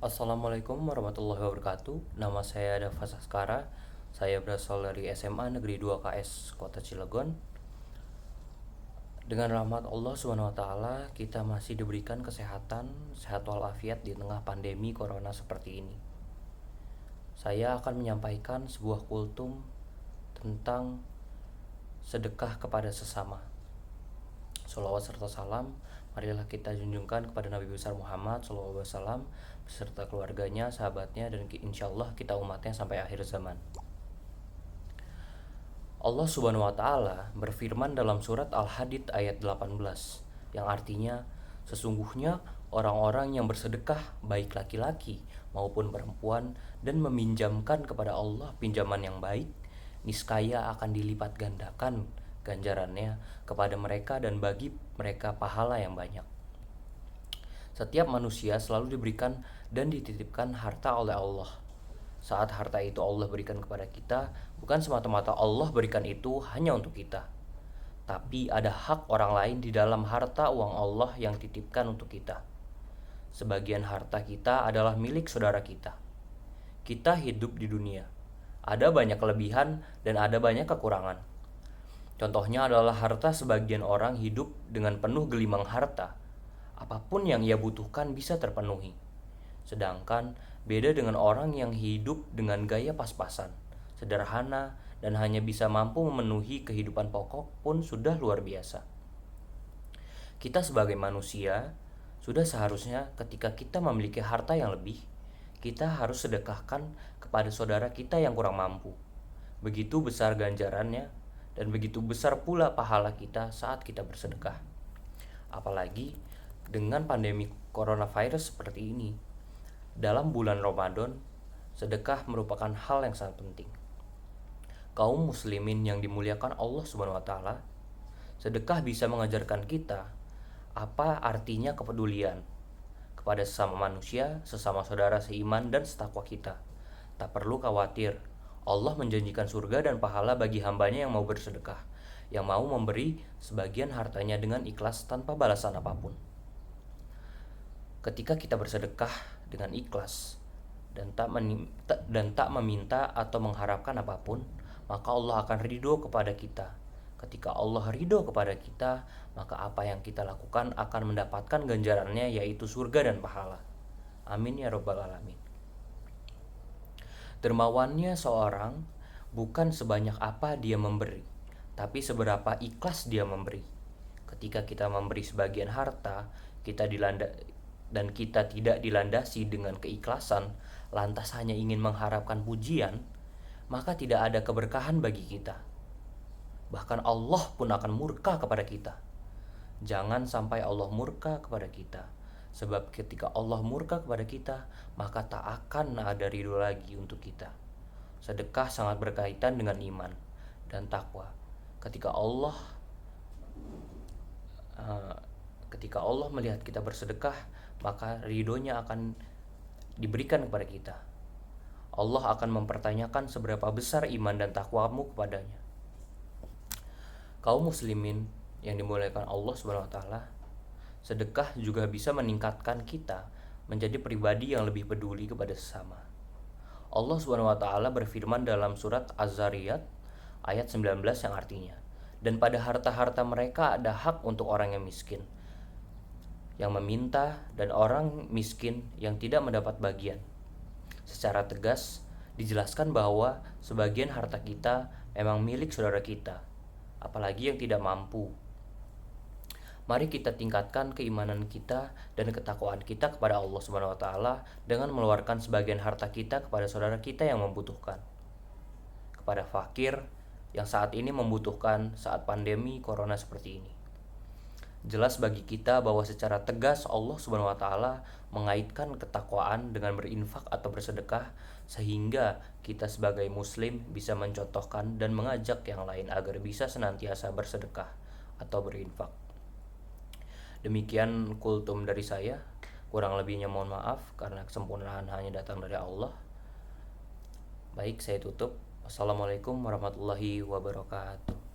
Assalamualaikum warahmatullahi wabarakatuh. Nama saya Dava Saskara. Saya berasal dari SMA Negeri 2 KS Kota Cilegon. Dengan rahmat Allah Subhanahu wa taala, kita masih diberikan kesehatan, sehat walafiat di tengah pandemi corona seperti ini. Saya akan menyampaikan sebuah kultum tentang sedekah kepada sesama. Sholawat serta salam, marilah kita junjungkan kepada Nabi besar Muhammad SAW beserta keluarganya, sahabatnya, dan insya Allah kita umatnya sampai akhir zaman. Allah Subhanahu wa taala berfirman dalam surat Al-Hadid ayat 18 yang artinya, sesungguhnya orang-orang yang bersedekah baik laki-laki maupun perempuan dan meminjamkan kepada Allah pinjaman yang baik, niscaya akan dilipat gandakan ganjarannya kepada mereka dan bagi mereka pahala yang banyak. Setiap manusia selalu diberikan dan dititipkan harta oleh Allah. Saat harta itu Allah berikan kepada kita, bukan semata-mata Allah berikan itu hanya untuk kita, tapi ada hak orang lain di dalam harta uang Allah yang titipkan untuk kita. Sebagian harta kita adalah milik saudara kita. Kita hidup di dunia. Ada banyak kelebihan dan ada banyak kekurangan. Contohnya adalah harta sebagian orang hidup dengan penuh gelimang harta. Apapun yang ia butuhkan bisa terpenuhi. Sedangkan beda dengan orang yang hidup dengan gaya pas-pasan, sederhana, dan hanya bisa mampu memenuhi kehidupan pokok pun sudah luar biasa. Kita sebagai manusia, sudah seharusnya ketika kita memiliki harta yang lebih, kita harus sedekahkan kepada saudara kita yang kurang mampu. Begitu besar ganjarannya, dan begitu besar pula pahala kita saat kita bersedekah. Apalagi dengan pandemi coronavirus seperti ini, dalam bulan Ramadan, sedekah merupakan hal yang sangat penting. Kaum muslimin yang dimuliakan Allah Subhanahu wa taala, sedekah bisa mengajarkan kita apa artinya kepedulian kepada sesama manusia, sesama saudara seiman dan setakwa kita. Tak perlu khawatir, Allah menjanjikan surga dan pahala bagi hambanya yang mau bersedekah, yang mau memberi sebagian hartanya dengan ikhlas tanpa balasan apapun. Ketika kita bersedekah dengan ikhlas dan tak meminta atau mengharapkan apapun, maka Allah akan ridho kepada kita. Ketika Allah ridho kepada kita, maka apa yang kita lakukan akan mendapatkan ganjarannya, yaitu surga dan pahala. Amin ya robbal alamin. Dermawannya seorang bukan sebanyak apa dia memberi, tapi seberapa ikhlas dia memberi. Ketika kita memberi sebagian harta, kita tidak dilandasi dengan keikhlasan, lantas hanya ingin mengharapkan pujian, maka tidak ada keberkahan bagi kita. Bahkan Allah pun akan murka kepada kita. Jangan sampai Allah murka kepada kita, sebab ketika Allah murka kepada kita, maka tak akan ada ridho lagi untuk kita. Sedekah sangat berkaitan dengan iman dan takwa. Ketika Allah melihat kita bersedekah, maka ridhonya akan diberikan kepada kita. Allah akan mempertanyakan seberapa besar iman dan takwamu kepadanya. Kaum muslimin yang dimuliakan Allah Subhanahu wa taala, sedekah juga bisa meningkatkan kita menjadi pribadi yang lebih peduli kepada sesama. Allah Subhanahu wa taala berfirman dalam surat Az-Zariyat ayat 19 yang artinya, dan pada harta-harta mereka ada hak untuk orang yang miskin, yang meminta, dan orang miskin yang tidak mendapat bagian. Secara tegas dijelaskan bahwa sebagian harta kita memang milik saudara kita, apalagi yang tidak mampu. Mari kita tingkatkan keimanan kita dan ketakwaan kita kepada Allah Subhanahu wa taala dengan mengeluarkan sebagian harta kita kepada saudara kita yang membutuhkan, kepada fakir yang saat ini membutuhkan saat pandemi corona seperti ini. Jelas bagi kita bahwa secara tegas Allah Subhanahu wa taala mengaitkan ketakwaan dengan berinfak atau bersedekah, sehingga kita sebagai muslim bisa mencontohkan dan mengajak yang lain agar bisa senantiasa bersedekah atau berinfak. Demikian kultum dari saya. Kurang lebihnya mohon maaf karena kesempurnaan hanya datang dari Allah. Baik, saya tutup. Wassalamualaikum warahmatullahi wabarakatuh.